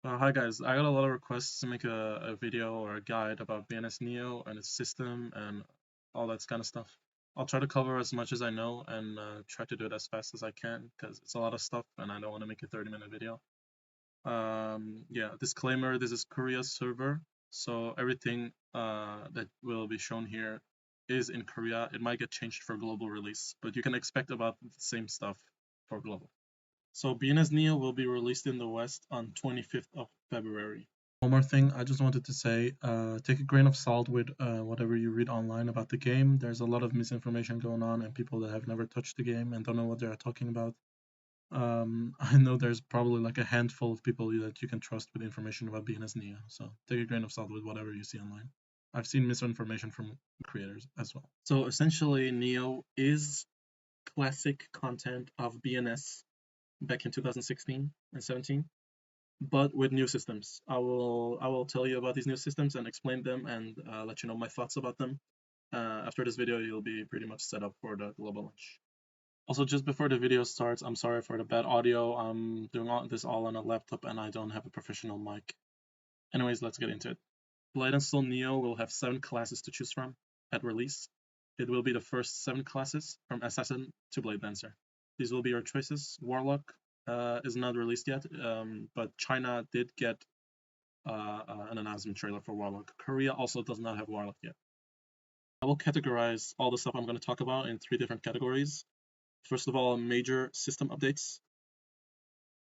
Hi guys, I got a lot of requests to make a video or a guide about BNS Neo and its system and all that kind of stuff. I'll try to cover as much as I know and try to do it as fast as I can because it's a lot of stuff and I don't want to make a 30-minute video. Yeah, disclaimer, this is Korea's server, so everything that will be shown here is in Korea. It might get changed for global release, but you can expect about the same stuff for global. So BNS Neo will be released in the West on 25th of February. One more thing, I just wanted to say, take a grain of salt with whatever you read online about the game. There's a lot of misinformation going on and people that have never touched the game and don't know what they're talking about. I know there's probably like a handful of people that you can trust with information about BNS Neo, so take a grain of salt with whatever you see online. I've seen misinformation from creators as well. So essentially, Neo is classic content of BNS back in 2016 and 17, but with new systems. I will tell you about these new systems and explain them and let you know my thoughts about them. After this video, you'll be pretty much set up for the global launch. Also, just before the video starts, I'm sorry for the bad audio. I'm doing this all on a laptop and I don't have a professional mic. Anyways, let's get into it. Blade and Steel Neo will have 7 classes to choose from at release. It will be the first 7 classes from Assassin to Blade Dancer. These will be your choices. Warlock is not released yet, but China did get an announcement trailer for Warlock. Korea also does not have Warlock yet. I will categorize all the stuff I'm going to talk about in 3 different categories. First of all, major system updates.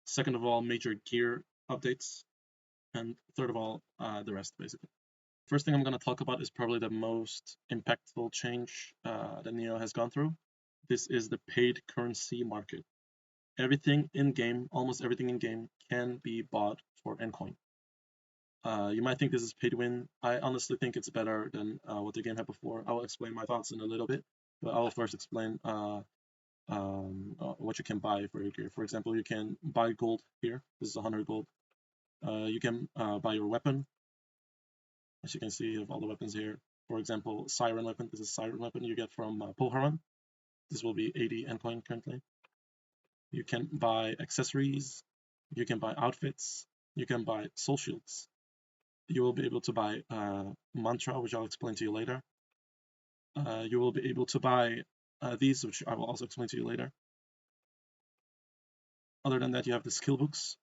Second of all, major gear updates. And third of all, the rest, basically. First thing I'm going to talk about is probably the most impactful change that Neo has gone through. This is the paid currency market. Everything in game, almost everything in game, can be bought for Ncoin. You might think this is pay to win. I honestly think it's better than what the game had before. I will explain my thoughts in a little bit, but I will first explain what you can buy for your gear. For example, you can buy gold here. This is 100 gold. You can buy your weapon. As you can see, you have all the weapons here. For example, Siren weapon. This is Siren weapon you get from Pulharan. This will be 80 Ncoin currently. You can buy accessories. You can buy outfits. You can buy soul shields. You will be able to buy mantra, which I'll explain to you later. You will be able to buy these, which I will also explain to you later. Other than that, you have the skill books.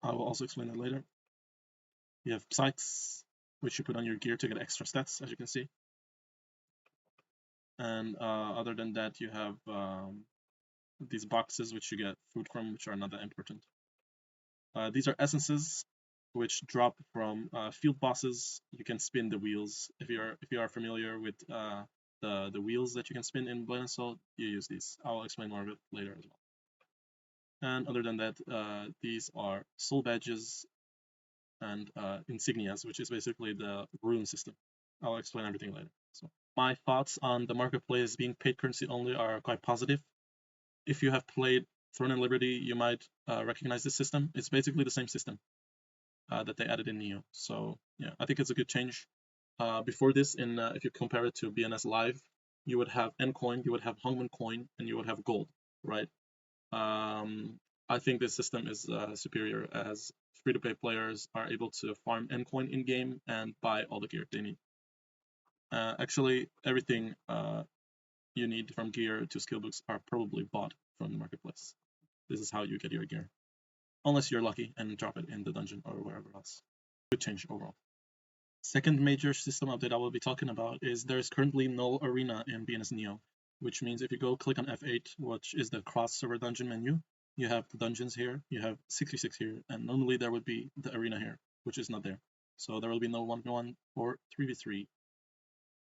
I will also explain that later. You have sights, which you put on your gear to get extra stats, as you can see. And other than that, you have these boxes, which you get food from, which are not that important. These are essences, which drop from field bosses. You can spin the wheels. If you are familiar with the wheels that you can spin in Blade and Soul, you use these. I'll explain more of it later as well. And other than that, these are soul badges and insignias, which is basically the rune system. I'll explain everything later. So my thoughts on the marketplace being paid currency only are quite positive. If you have played Throne and Liberty, you might recognize this system. It's basically the same system that they added in Neo. So yeah, I think it's a good change. Before this, if you compare it to BNS Live, you would have Ncoin, you would have Hongmen Coin, and you would have gold, right? I think this system is superior as free-to-play players are able to farm Ncoin in-game and buy all the gear they need. Actually, everything you need from gear to skill books are probably bought from the marketplace. This is how you get your gear. Unless you're lucky and drop it in the dungeon or wherever else. Good change overall. Second major system update I will be talking about is there is currently no arena in BNS Neo, which means if you go click on F8, which is the cross-server dungeon menu, you have the dungeons here, you have 66 here, and normally there would be the arena here, which is not there. So there will be no 1v1 or 3v3.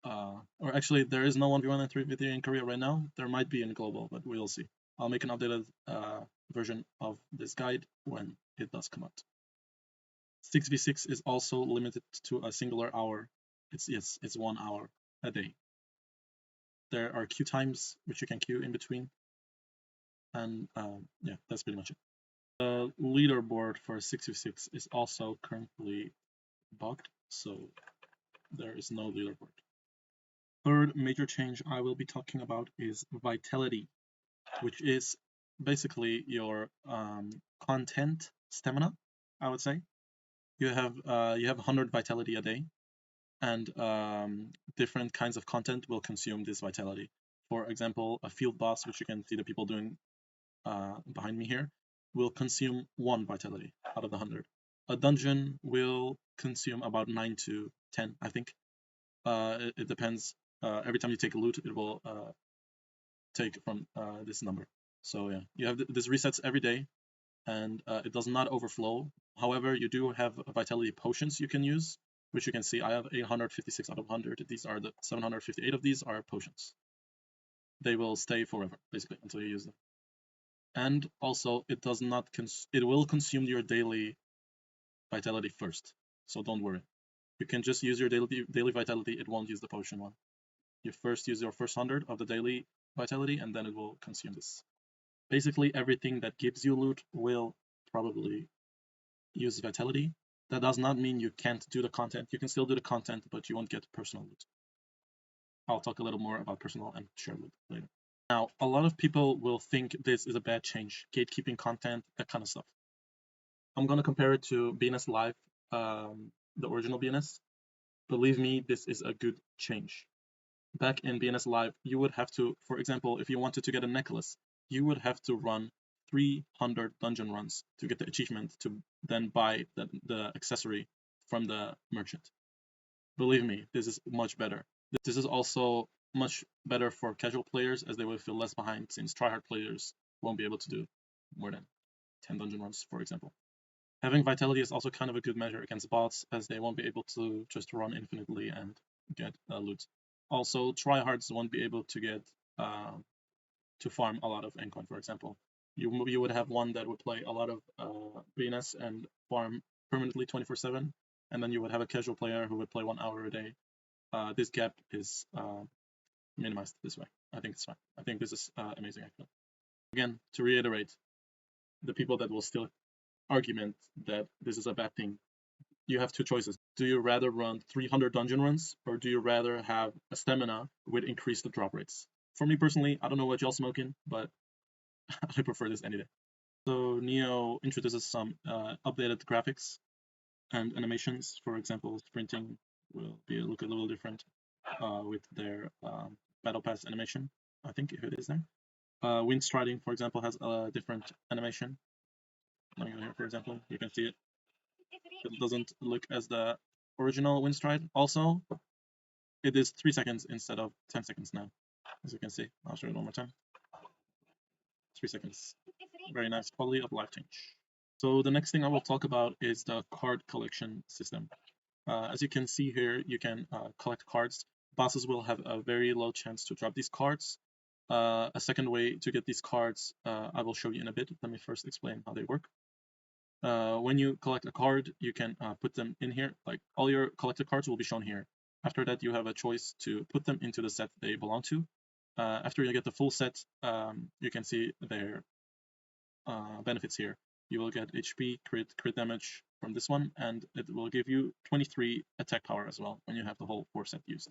Or actually, there is no 1v1 and 3v3 in Korea right now. There might be in global, but we'll see. I'll make an updated version of this guide when it does come out. 6v6 is also limited to a singular hour. It's 1 hour a day. There are queue times which you can queue in between, and yeah, that's pretty much it. The leaderboard for 6v6 is also currently bugged, so there is no leaderboard. Third major change I will be talking about is vitality, which is basically your content stamina, I would say. you have 100 vitality a day, and different kinds of content will consume this vitality. For example, a field boss, which you can see the people doing behind me here, will consume 1 vitality out of the 100. A dungeon will consume about 9 to 10, I think. It depends. Every time you take a loot, it will take from this number. So yeah, you have this resets every day, and it does not overflow. However, you do have vitality potions you can use, which you can see I have 856 out of 100. These are the 758 of these are potions. They will stay forever, basically, until you use them. And also, it does not it will consume your daily vitality first, so don't worry. You can just use your daily vitality. It won't use the potion one. You first use your first 100 of the daily vitality, and then it will consume this. Basically, everything that gives you loot will probably use vitality. That does not mean you can't do the content. You can still do the content, but you won't get personal loot. I'll talk a little more about personal and shared loot later. Now, a lot of people will think this is a bad change, gatekeeping content, that kind of stuff. I'm going to compare it to BNS Live, the original BNS. Believe me, this is a good change. Back in BNS Live, you would have to, for example, if you wanted to get a necklace, you would have to run 300 dungeon runs to get the achievement to then buy the accessory from the merchant. Believe me, this is much better. This is also much better for casual players, as they will feel less behind, since tryhard players won't be able to do more than 10 dungeon runs, for example. Having vitality is also kind of a good measure against bots, as they won't be able to just run infinitely and get loot. Also, tryhards won't be able to get to farm a lot of endcoin, for example. You would have one that would play a lot of BNS and farm permanently 24/7, and then you would have a casual player who would play 1 hour a day. This gap is minimized this way. I think it's fine. I think this is amazing, actually. Again, to reiterate, the people that will still argument that this is a bad thing, you have 2 choices. Do you rather run 300 dungeon runs, or do you rather have a stamina with increased drop rates? For me personally, I don't know what y'all smoking, but I prefer this any day. So Neo introduces some updated graphics and animations. For example, sprinting will look a little different with their battle pass animation. I think if it is there. Windstriding, for example, has a different animation. Here, for example, you can see it. It doesn't look as the original Windstride. Also, it is 3 seconds instead of 10 seconds now, as you can see. I'll show it one more time. 3 seconds. Very nice quality of life change. So the next thing I will talk about is the card collection system. As you can see here, you can collect cards. Bosses will have a very low chance to drop these cards. A second way to get these cards, I will show you in a bit. Let me first explain how they work. When you collect a card, you can put them in here. Like, all your collected cards will be shown here. After that, you have a choice to put them into the set they belong to. After you get the full set, you can see their benefits here. You will get HP, crit damage from this one, and it will give you 23 attack power as well when you have the whole 4 set used.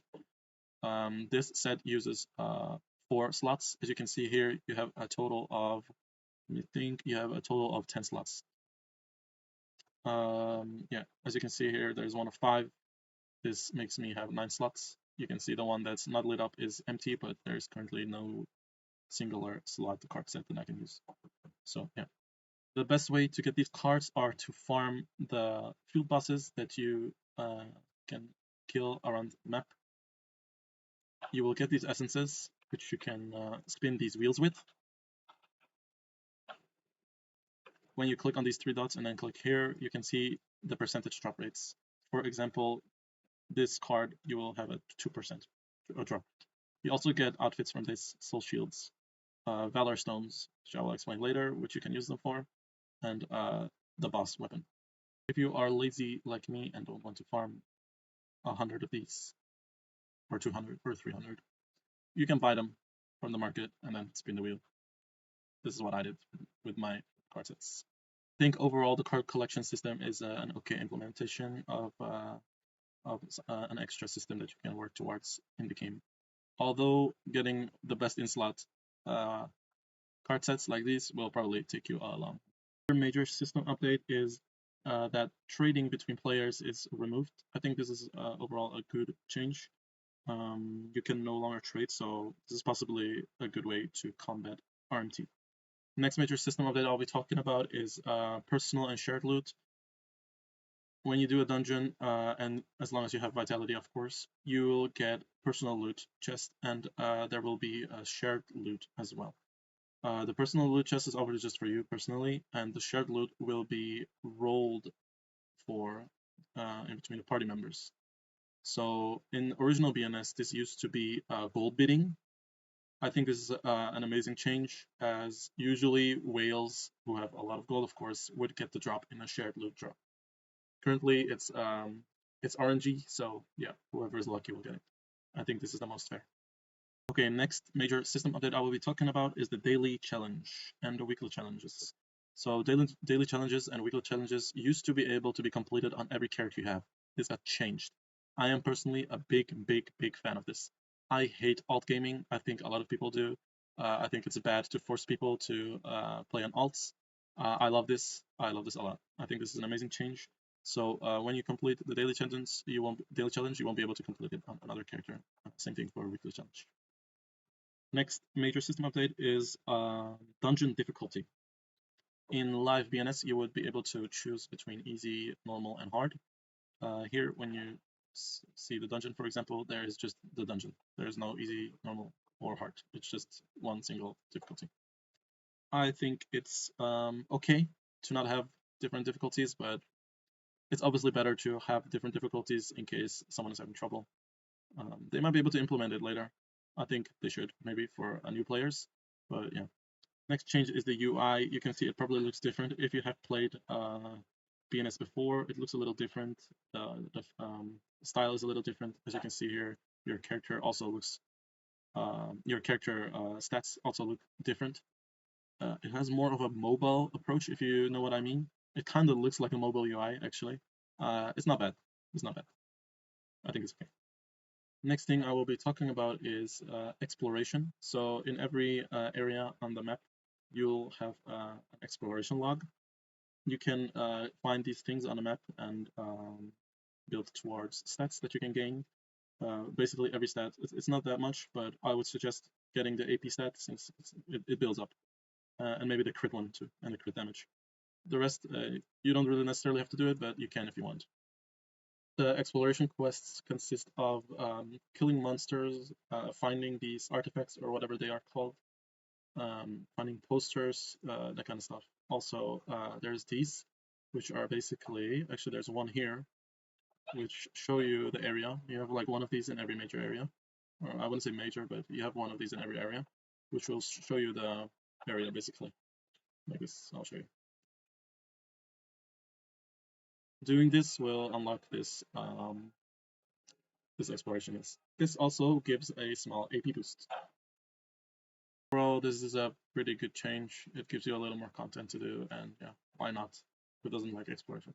This set uses 4 slots. As you can see here, you have a total of, let me think, you have a total of 10 slots. Yeah, as you can see here, there's one of 5. This makes me have 9 slots. You can see the one that's not lit up is empty, but there's currently no singular slot card set that I can use. So yeah, the best way to get these cards are to farm the field bosses that you can kill around the map. You will get these essences, which you can spin these wheels with. When you click on these 3 dots and then click here, you can see the percentage drop rates. For example, this card, you will have a 2% drop. You also get outfits from this: soul shields, valor stones, which I will explain later, which you can use them for, and the boss weapon. If you are lazy like me and don't want to farm 100 of these, or 200 or 300, you can buy them from the market and then spin the wheel. This is what I did with my card sets. I think overall the card collection system is an okay implementation of an extra system that you can work towards in the game. Although getting the best in slot card sets like these will probably take you a long. Another major system update is that trading between players is removed. I think this is overall a good change. You can no longer trade, so this is possibly a good way to combat RMT. Next major system update I'll be talking about is personal and shared loot. When you do a dungeon, and as long as you have vitality, of course, you will get personal loot chest, and there will be a shared loot as well. The personal loot chest is offered just for you personally, and the shared loot will be rolled for in between the party members. So in original BNS, this used to be gold bidding. I think this is an amazing change, as usually whales who have a lot of gold, of course, would get the drop in a shared loot drop. Currently, it's RNG, so yeah, whoever is lucky will get it. I think this is the most fair. Okay, next major system update I will be talking about is the daily challenge and the weekly challenges. So daily challenges and weekly challenges used to be able to be completed on every character you have. This got changed. I am personally a big fan of this. I hate alt gaming. I think a lot of people do. I think it's bad to force people to play on alts. I love this. I love this a lot. I think this is an amazing change. So when you complete the daily challenge, you won't be able to complete it on another character. Same thing for a weekly challenge. Next major system update is dungeon difficulty. In live BNS, you would be able to choose between easy, normal, and hard. Here, when you see the dungeon, for example, there is just the dungeon. There is no easy, normal, or hard. It's just one single difficulty. I think it's okay to not have different difficulties, but it's obviously better to have different difficulties in case someone is having trouble. They might be able to implement it later. I think they should, maybe for new players, but yeah. Next change is the UI. You can see it probably looks different. If you have played BNS before, it looks a little different. The style is a little different. As you can see here, your character also looks, your character stats also look different. It has more of a mobile approach, if you know what I mean. It kind of looks like a mobile UI, actually. It's not bad. It's not bad. I think it's okay. Next thing I will be talking about is exploration. So in every area on the map, you'll have an exploration log. You can find these things on the map and build towards stats that you can gain. Basically every stat, it's not that much, but I would suggest getting the AP stat since it builds up. And maybe the crit one too, and the crit damage. The rest, you don't really necessarily have to do it, but you can if you want. The exploration quests consist of killing monsters, finding these artifacts or whatever they are called, finding posters, that kind of stuff. Also, there's these, which are basically, actually there's one here, which show you the area. You have like one of these in every major area. Or I wouldn't say major, but you have one of these in every area, which will show you the area basically. Like this, I'll show you. Doing this will unlock this this exploration list. This also gives a small AP boost. Overall, this is a pretty good change. It gives you a little more content to do, and yeah, why not? Who doesn't like exploration?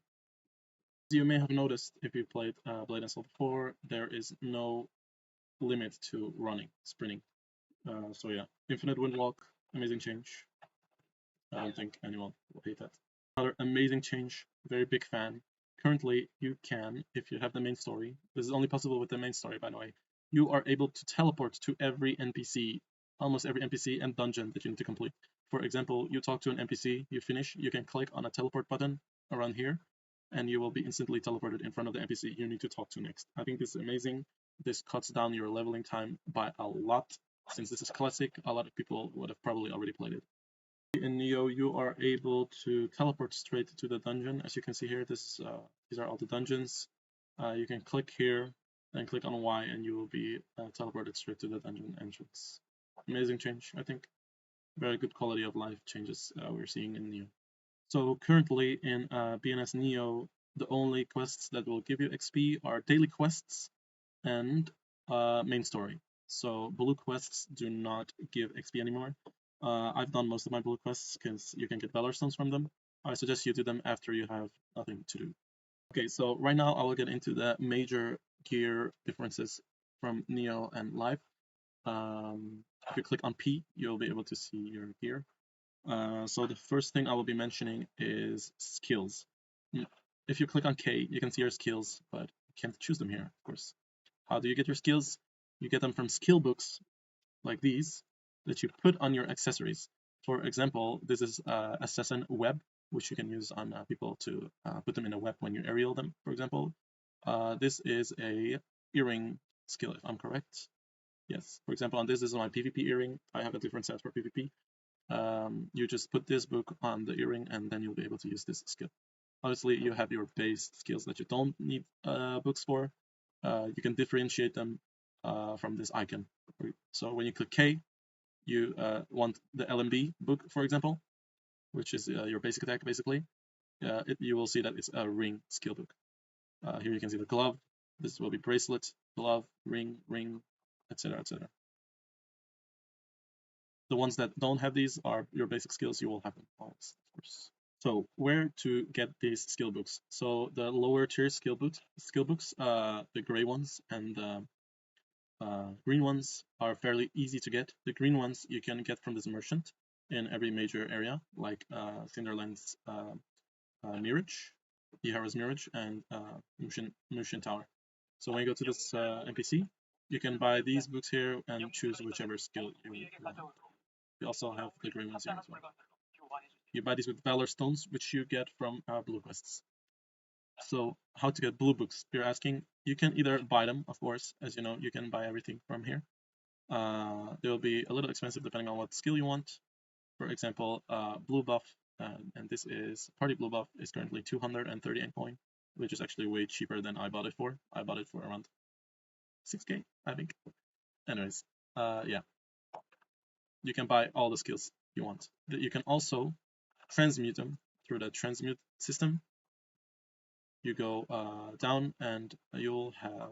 As you may have noticed if you played Blade and Soul before, there is no limit to running, sprinting. So yeah, infinite Windwalk, amazing change. I don't think anyone will hate that. Another amazing change, very big fan. Currently, you can, if you have the main story, this is only possible with the main story, by the way, you are able to teleport to every NPC, almost every NPC and dungeon that you need to complete. For example, you talk to an NPC, you finish, you can click on a teleport button around here, and you will be instantly teleported in front of the NPC you need to talk to next. I think this is amazing. This cuts down your leveling time by a lot. Since this is classic, a lot of people would have probably already played it. In Neo, you are able to teleport straight to the dungeon. As you can see here, these are all the dungeons. You can click here and click on Y, and you will be teleported straight to the dungeon entrance. Amazing change, I think. Very good quality of life changes we're seeing in Neo. So currently in BNS Neo, the only quests that will give you XP are daily quests and main story. So blue quests do not give XP anymore. I've done most of my blue quests because you can get Valor Stones from them. I suggest you do them after you have nothing to do. Okay, so right now I will get into the major gear differences from Neo and Live. If you click on P, you'll be able to see your gear. So the first thing I will be mentioning is skills. if you click on K, you can see your skills, but you can't choose them here, of course. How do you get your skills? You get them from skill books like these that you put on your accessories. For example, this is Assassin Web, which you can use on people to put them in a web when you aerial them, for example. This is a earring skill, if I'm correct. Yes, for example, on this is my PvP earring. I have a different set for PvP. You just put this book on the earring and then you'll be able to use this skill. Obviously, you have your base skills that you don't need books for. You can differentiate them from this icon. So when you click K, you want the LMB book, for example, which is your basic attack, basically. You will see that it's a ring skill book. Here you can see the glove. This will be bracelet, glove, ring, etc., etc. The ones that don't have these are your basic skills. You will have them always, of course. So where to get these skill books? So the lower tier skill books, the gray ones and the green ones are fairly easy to get. The green ones you can get from this merchant in every major area, like Cinderland's Mirage, Ihara's Mirage, and Mushin Tower. So when you go to this NPC, you can buy these books here and choose whichever skill you want. You also have the green ones here as well. You buy these with Valor Stones, which you get from blue quests. So how to get blue books? You're asking. You can either buy them, of course, as you know, you can buy everything from here. They will be a little expensive depending on what skill you want. For example, blue buff, and this is party blue buff, is currently 230 yen coin, which is actually way cheaper than I bought it for. I bought it for around 6k, I think. Anyways, yeah, you can buy all the skills you want. You can also transmute them through the transmute system. You go down and you'll have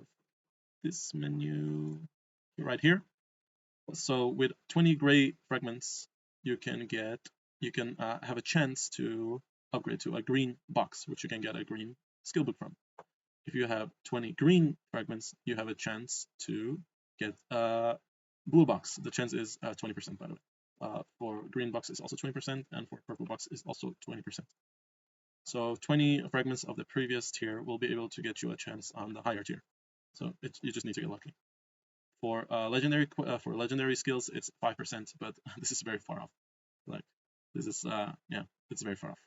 this menu right here. So with 20 gray fragments, you can have a chance to upgrade to a green box, which you can get a green skill book from. If you have 20 green fragments, you have a chance to get a blue box. The chance is 20%, by the way. For green box is also 20%, and for purple box is also 20%. So 20 fragments of the previous tier will be able to get you a chance on the higher tier. So you just need to get lucky. For legendary skills, it's 5%, but this is very far off. Like this is yeah, it's very far off.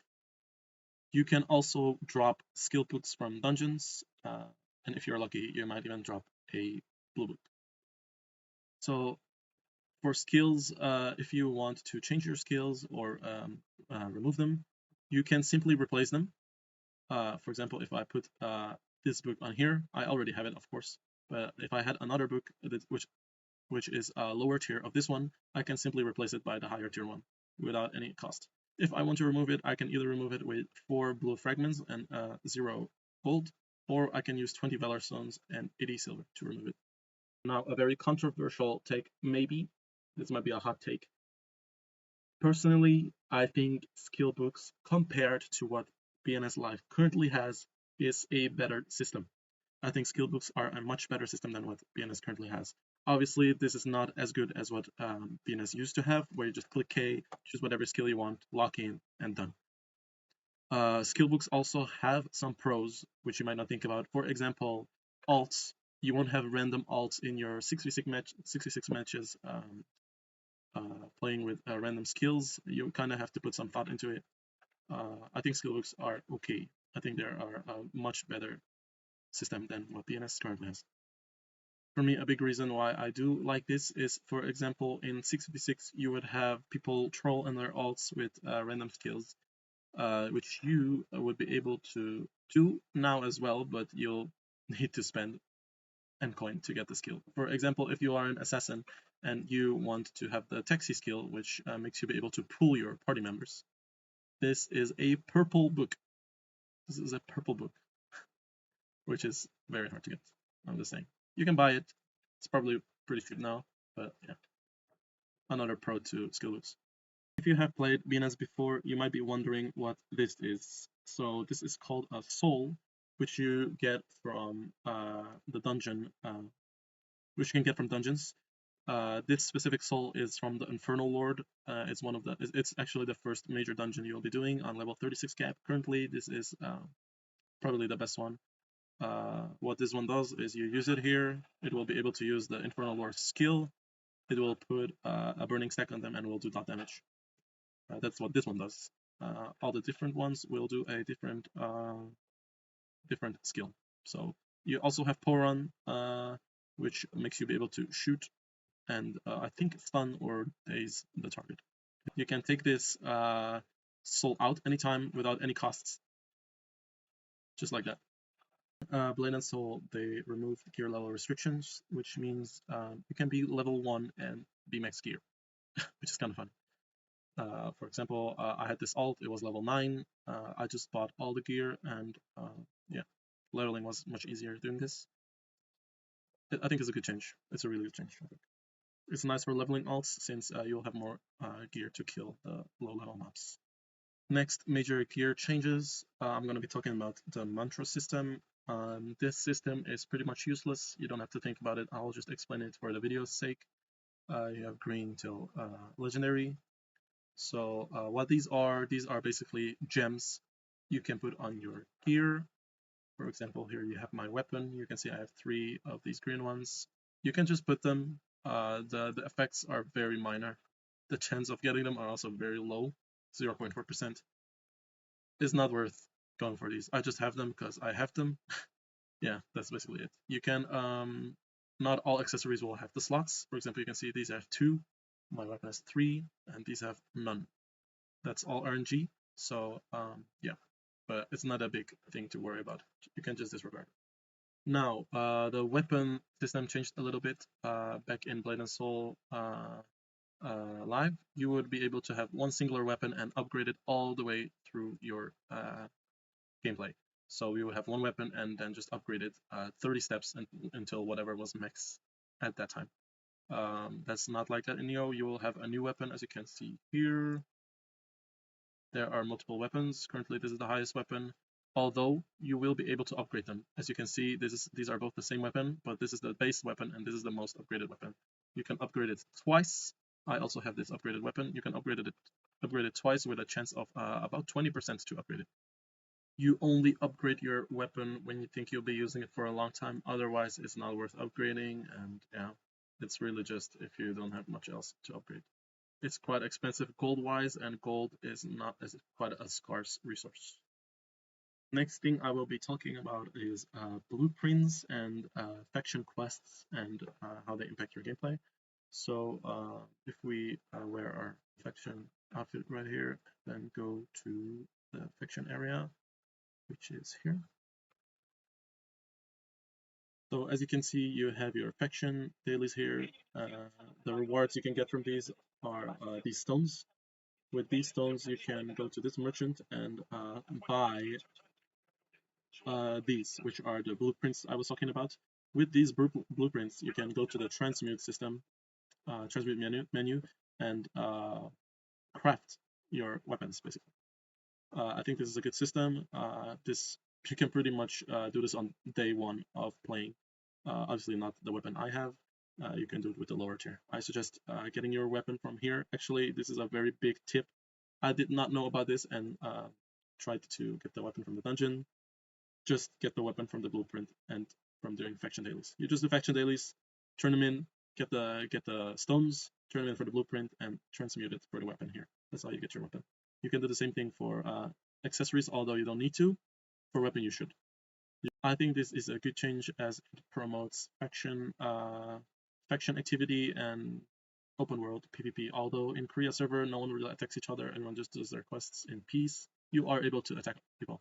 You can also drop skill books from dungeons, and if you're lucky, you might even drop a blue book. So for skills, if you want to change your skills or remove them, you can simply replace them. For example, if I put this book on here, I already have it, of course. But if I had another book which is a lower tier of this one, I can simply replace it by the higher tier one without any cost. If I want to remove it, I can either remove it with 4 blue fragments and 0 gold, or I can use 20 Valor Stones and 80 silver to remove it. Now, a very controversial take, maybe. This might be a hot take. Personally, I think skill books, compared to what BNS Live currently has, is a better system. I think skill books are a much better system than what BNS currently has. Obviously, this is not as good as what BNS used to have, where you just click K, choose whatever skill you want, lock in, and done. Skill books also have some pros, which you might not think about. For example, alts. You won't have random alts in your 66 matches playing with random skills. You kind of have to put some thought into it. I think skill books are okay. I think they are a much better system than what BNS currently has. For me, a big reason why I do like this is, for example, in 6v6 you would have people troll in their alts with random skills, which you would be able to do now as well, but you'll need to spend N-coin to get the skill. For example, if you are an assassin and you want to have the taxi skill, which makes you be able to pull your party members, this is a purple book. This is a purple book, which is very hard to get. I'm just saying. You can buy it. It's probably pretty cheap now, but yeah. Another pro to skill books. If you have played BNS before, you might be wondering what this is. So this is called a soul, which you get from the dungeon, which you can get from dungeons. This specific soul is from the Infernal Lord. It's actually the first major dungeon you'll be doing on level 36 cap. Currently, this is probably the best one. What this one does is you use it here, it will be able to use the Infernal War skill, it will put a burning stack on them and will do dot damage. That's what this one does. All the different ones will do a different skill. So you also have Poron, which makes you be able to shoot and I think stun or daze the target. You can take this soul out anytime without any costs, just like that. Blade and Soul, they remove gear level restrictions, which means you can be level 1 and be max gear, which is kind of fun. For example, I had this alt, it was level 9, I just bought all the gear and yeah, leveling was much easier doing this. I think it's a good change, it's a really good change. It's nice for leveling alts since you'll have more gear to kill the low level mobs. Next major gear changes, I'm going to be talking about the mantra system. This system is pretty much useless, you don't have to think about it, I'll just explain it for the video's sake. You have green till legendary. So what these are basically gems you can put on your gear. For example, here you have my weapon, you can see I have 3 of these green ones. You can just put them, the effects are very minor. The chance of getting them are also very low, 0.4%. It's not worth going for these. I just have them because I have them. Yeah, that's basically it. You can, not all accessories will have the slots. For example, you can see these have 2, my weapon has 3, and these have none. That's all RNG, so yeah, but it's not a big thing to worry about. You can just disregard. Now, the weapon system changed a little bit. Back in Blade and Soul Live, you would be able to have one singular weapon and upgrade it all the way through your gameplay. So you would have one weapon and then just upgrade it 30 steps until whatever was max at that time. That's not like that in Neo. You will have a new weapon, as you can see here. There are multiple weapons. Currently, this is the highest weapon, although you will be able to upgrade them. As you can see, these are both the same weapon, but this is the base weapon and this is the most upgraded weapon. You can upgrade it twice. I also have this upgraded weapon. You can upgrade it twice with a chance of about 20% to upgrade it. You only upgrade your weapon when you think you'll be using it for a long time, otherwise it's not worth upgrading, and yeah, it's really just if you don't have much else to upgrade. It's quite expensive gold-wise, and gold is not as quite a scarce resource. Next thing I will be talking about is blueprints and faction quests and how they impact your gameplay. So if we wear our faction outfit right here, then go to the faction area, which is here. So as you can see, you have your faction dailies here. The rewards you can get from these are these stones. With these stones, you can go to this merchant and buy these, which are the blueprints I was talking about. With these blueprints, you can go to the transmute system, transmute menu, and craft your weapons, basically. I think this is a good system. You can pretty much do this on day 1 of playing. Obviously not the weapon I have. You can do it with the lower tier. I suggest getting your weapon from here. Actually, this is a very big tip. I did not know about this and tried to get the weapon from the dungeon. Just get the weapon from the blueprint and from doing faction dailies. You just do faction dailies, turn them in, get the stones, turn them in for the blueprint, and transmute it for the weapon here. That's how you get your weapon. You can do the same thing for accessories, although you don't need to. For weapon, you should. I think this is a good change as it promotes faction activity and open world PvP. Although in Korea server, no one really attacks each other, everyone just does their quests in peace. You are able to attack people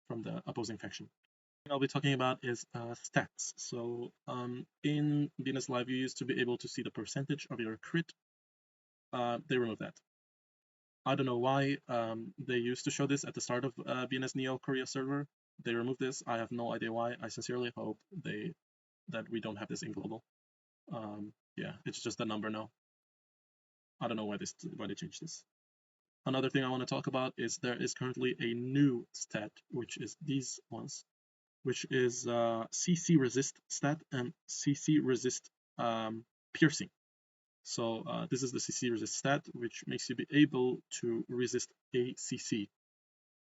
from the opposing faction. What I'll be talking about is stats. So in Venus Live, you used to be able to see the percentage of your crit. They removed that. I don't know why. They used to show this at the start of VNS Neo Korea server. They removed this. I have no idea why. I sincerely hope that we don't have this in global. Yeah, it's just a number now. I don't know why they changed this. Another thing I want to talk about is there is currently a new stat, which is these ones, which is CC resist stat and CC resist piercing. So this is the CC resist stat, which makes you be able to resist a CC.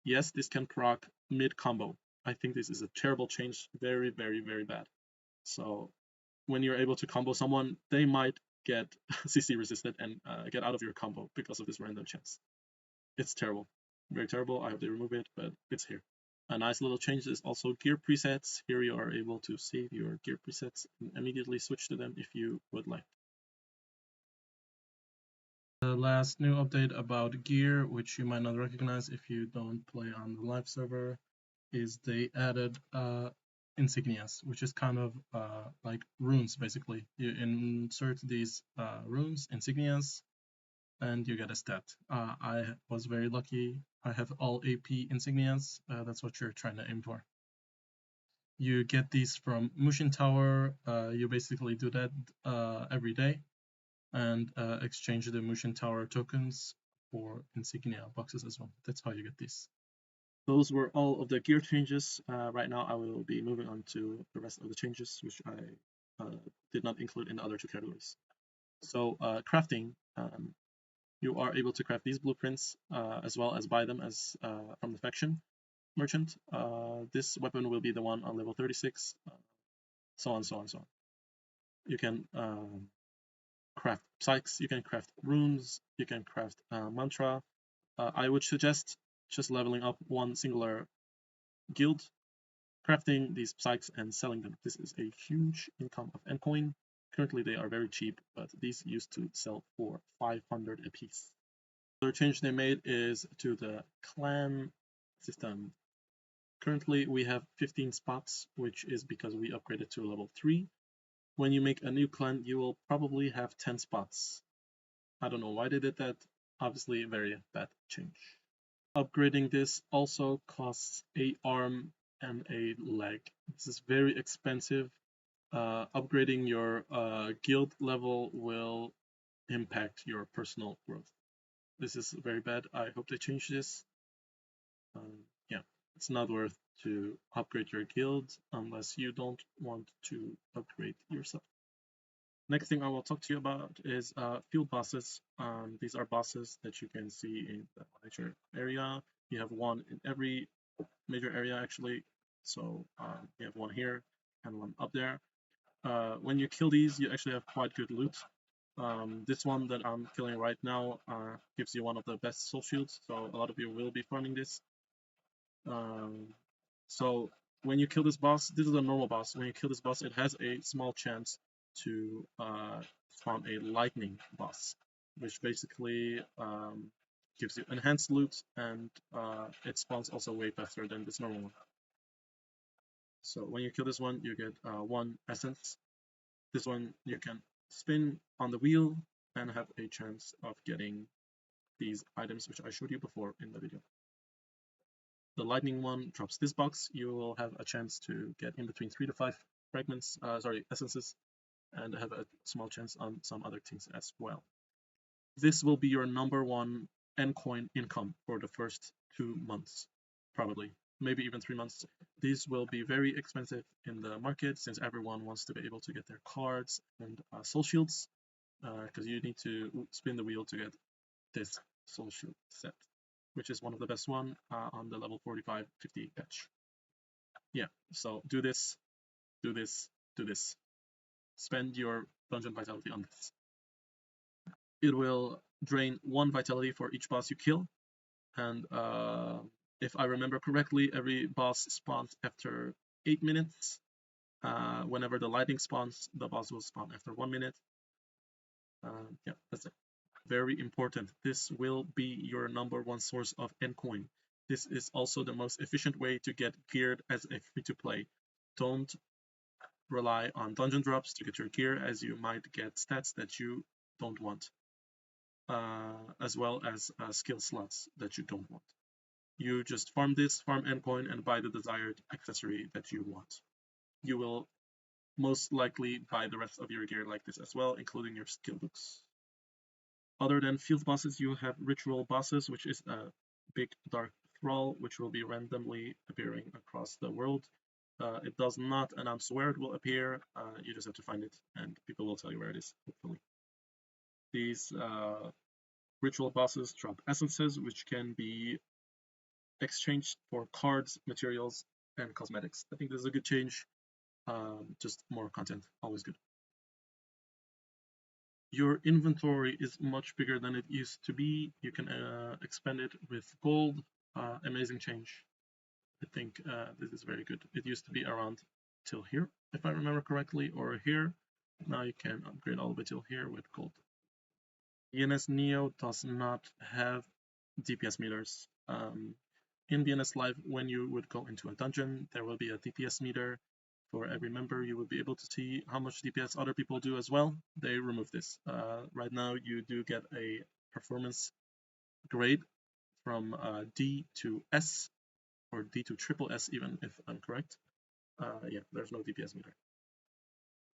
Yes, this can proc mid combo. I think this is a terrible change, very, very, very bad. So when you're able to combo someone, they might get CC resisted and get out of your combo because of this random chance. It's terrible, very terrible. I hope they remove it, but it's here. A nice little change is also gear presets. Here you are able to save your gear presets and immediately switch to them if you would like. The last new update about gear, which you might not recognize if you don't play on the live server, is they added insignias, which is kind of like runes basically. You insert these runes, insignias, and you get a stat. I was very lucky. I have all AP insignias. That's what you're trying to aim for. You get these from Mushin Tower. You basically do that every day and exchange the Mushin Tower tokens for insignia boxes as well. That's how you get these. Those were all of the gear changes. Right now I will be moving on to the rest of the changes, which I did not include in the other two categories. So crafting, you are able to craft these blueprints as well as buy them as from the faction merchant. This weapon will be the one on level 36, so on, so on, so on. You can craft psychs, you can craft runes, you can craft mantra. I would suggest just leveling up one singular guild, crafting these psychs and selling them. This is a huge income of Ncoin. Currently they are very cheap, but these used to sell for 500 a piece. Another change they made is to the clan system. Currently we have 15 spots, which is because we upgraded to level 3. When you make a new clan, you will probably have 10 spots. I don't know why they did that. Obviously, a very bad change. Upgrading this also costs a arm and a leg. This is very expensive. Upgrading your guild level will impact your personal growth. This is very bad. I hope they change this. Yeah, it's not worth to upgrade your guild unless you don't want to upgrade yourself. Next thing I will talk to you about is field bosses. These are bosses that you can see in the major area. You have one in every major area actually. So you have one here and one up there. When you kill these, you actually have quite good loot. This one that I'm killing right now gives you one of the best soul shields, so a lot of you will be farming this. So when you kill this boss, this is a normal boss. When you kill this boss, it has a small chance to spawn a lightning boss, which basically gives you enhanced loot, and it spawns also way faster than this normal one. So when you kill this one, you get 1 essence. This one you can spin on the wheel and have a chance of getting these items which I showed you before in the video. The lightning one drops this box. You will have a chance to get in between 3 to 5 fragments, essences, and have a small chance on some other things as well. This will be your #1 Ncoin income for the first 2 months, probably, maybe even 3 months. These will be very expensive in the market since everyone wants to be able to get their cards and soul shields, because you need to spin the wheel to get this soul shield set, which is one of the best one on the level 45-50 patch. Yeah, so do this, do this, do this. Spend your dungeon vitality on this. It will drain 1 vitality for each boss you kill, and if I remember correctly, every boss spawns after 8 minutes. Whenever the lightning spawns, the boss will spawn after 1 minute. Yeah, that's it. Very important. This will be your #1 source of Ncoin. This is also the most efficient way to get geared as a free-to-play. Don't rely on dungeon drops to get your gear, as you might get stats that you don't want, as well as skill slots that you don't want. You just farm this, farm Ncoin, and buy the desired accessory that you want. You will most likely buy the rest of your gear like this as well, including your skill books. Other than field bosses, you have ritual bosses, which is a big dark thrall, which will be randomly appearing across the world. It does not announce where it will appear. You just have to find it, and people will tell you where it is, hopefully. These ritual bosses drop essences, which can be exchanged for cards, materials, and cosmetics. I think this is a good change. Just more content, always good. Your inventory is much bigger than it used to be. You can expand it with gold. Amazing change. I think this is very good. It used to be around till here, if I remember correctly, or here. Now you can upgrade all the way till here with gold. BNS Neo does not have DPS meters. In BNS Live, when you would go into a dungeon, there will be a DPS meter for every member. You will be able to see how much DPS other people do as well. They removed this. Right now, you do get a performance grade from D to S, or D to triple S even, if I'm correct. Yeah, there's no DPS meter.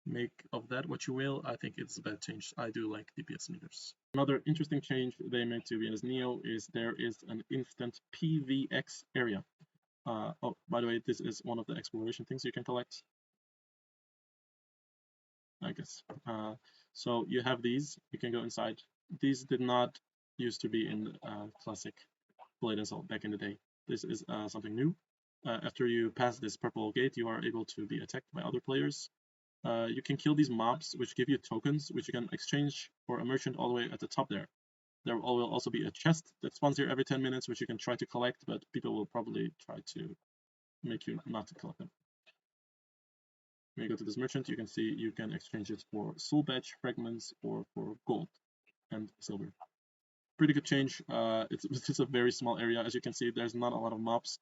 Make of that what you will. I think it's a bad change. I do like DPS meters. Another interesting change they made to BNS Neo is there is an instant PVX area. Oh, by the way, this is one of the exploration things you can collect, I guess. So you have these. You can go inside. These did not used to be in classic Blade and Soul back in the day. This is something new. After you pass this purple gate, you are able to be attacked by other players. You can kill these mobs, which give you tokens, which you can exchange for a merchant all the way at the top there. There will also be a chest that spawns here every 10 minutes, which you can try to collect, but people will probably try to make you not to collect them. When you go to this merchant, you can see you can exchange it for soul badge fragments or for gold and silver. Pretty good change. It's just a very small area. As you can see, there's not a lot of mobs,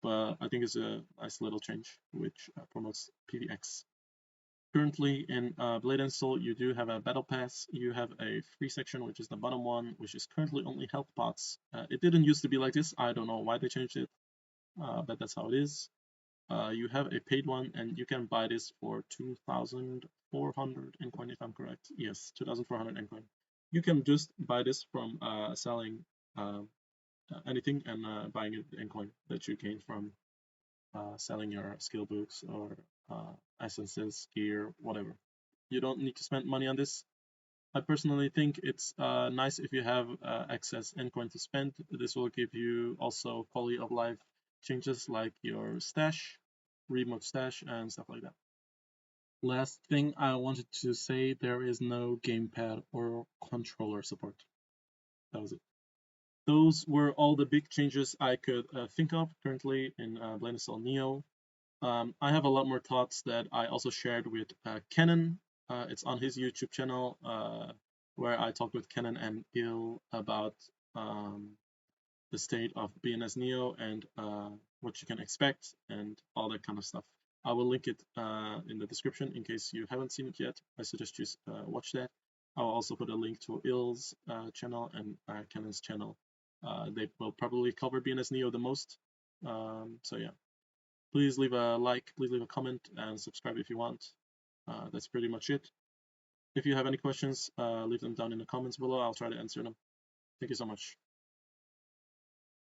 but I think it's a nice little change, which promotes PVX. Currently in Blade and Soul, you do have a battle pass. You have a free section, which is the bottom one, which is currently only health pots. It didn't used to be like this. I don't know why they changed it, but that's how it is. You have a paid one, and you can buy this for 2,400 in coin, if I'm correct. Yes, 2,400 in coin. You can just buy this from selling anything and buying it in coin that you gain from selling your skill books or essences, gear, whatever. You don't need to spend money on this. I personally think it's nice if you have excess coin to spend. This will give you also quality of life changes like your stash, remote stash, and stuff like that. Last thing I wanted to say, there is no gamepad or controller support. That was it. Those were all the big changes I could think of currently in Blade and Soul Neo. I have a lot more thoughts that I also shared with Kenan. It's on his YouTube channel where I talked with Kenan and Il about the state of BNS Neo and what you can expect and all that kind of stuff. I will link it in the description in case you haven't seen it yet. I suggest you watch that. I'll also put a link to Il's channel and Kenan's channel. They will probably cover BNS Neo the most. So yeah. Please leave a like, please leave a comment, and subscribe if you want. That's pretty much it. If you have any questions, leave them down in the comments below. I'll try to answer them. Thank you so much.